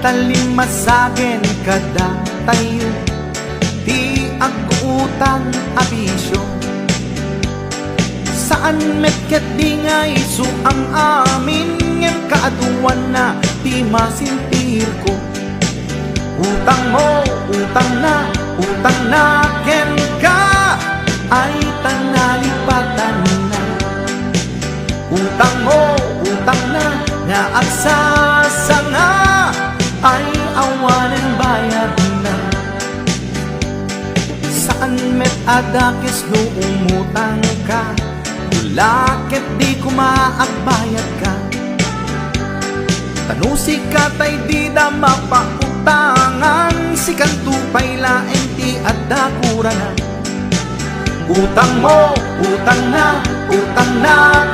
talimasagen kada tayo, di agutang abisyo. Saan metket di ngay su ang amin ngem kaaduan na di masintir ko. Utang mo, utang na ken ka ay tanalipatan na. Utang mo, utang na nga agsasanga ay awanan bayad na. Saan met adakis no umutang ka, ulakit di kumaagbayad ka. Tanusi ka tay di da mapautangan, si kantupay laeng ti adda kurana. Utang mo, utang na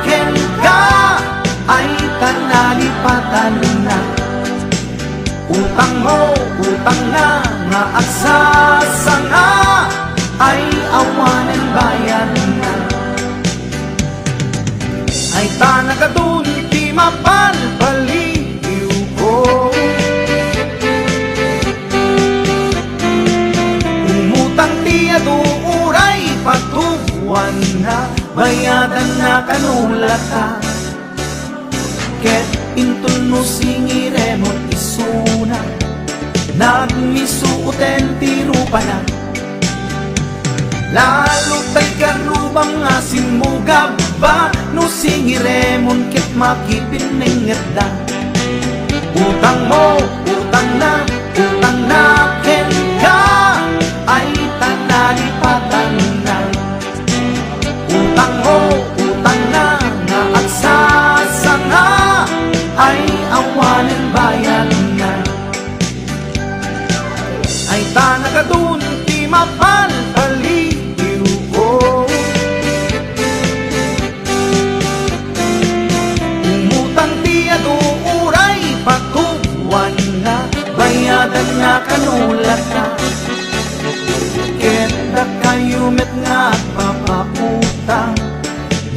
ken ka ay tanalipatan na. Utang mo, utang na nga agsasanga ay awanan bayan na. Ay tanagadun di mapalpaliw ko, umutang ti aduuray patubuan na, bayadan na kanulata. Ket intol no singiremot isuna, nagmisuuten ti rupa na. Lalo tay karubang asin mo gaba, no singiremon ket makipinenget da. Utang mo, utang na ken ka ay tanalipatan na. Utang mo, utang na nga agsasanga ay awanan bayan na. Ay tanagadun ti mapalpaliw ko, umutang ti aduuray patubuan na, bayadan nga kanulata. Ket da kayo met nga papautang,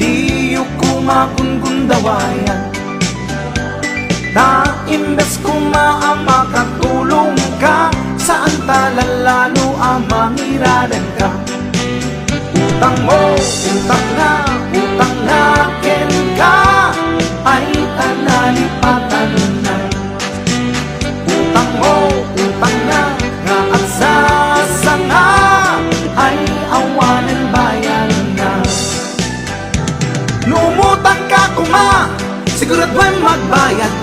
di yu kumagungundawayan. Ta imbes kumaama katulong ka, saan talalalo amangiradan ka. Utang mo, utang na ken ka ay tanalipatan na. Utang mo, utang na nga agsasanga ay awanan bayan na. Numutang ka kuma, siguraduhan magbayad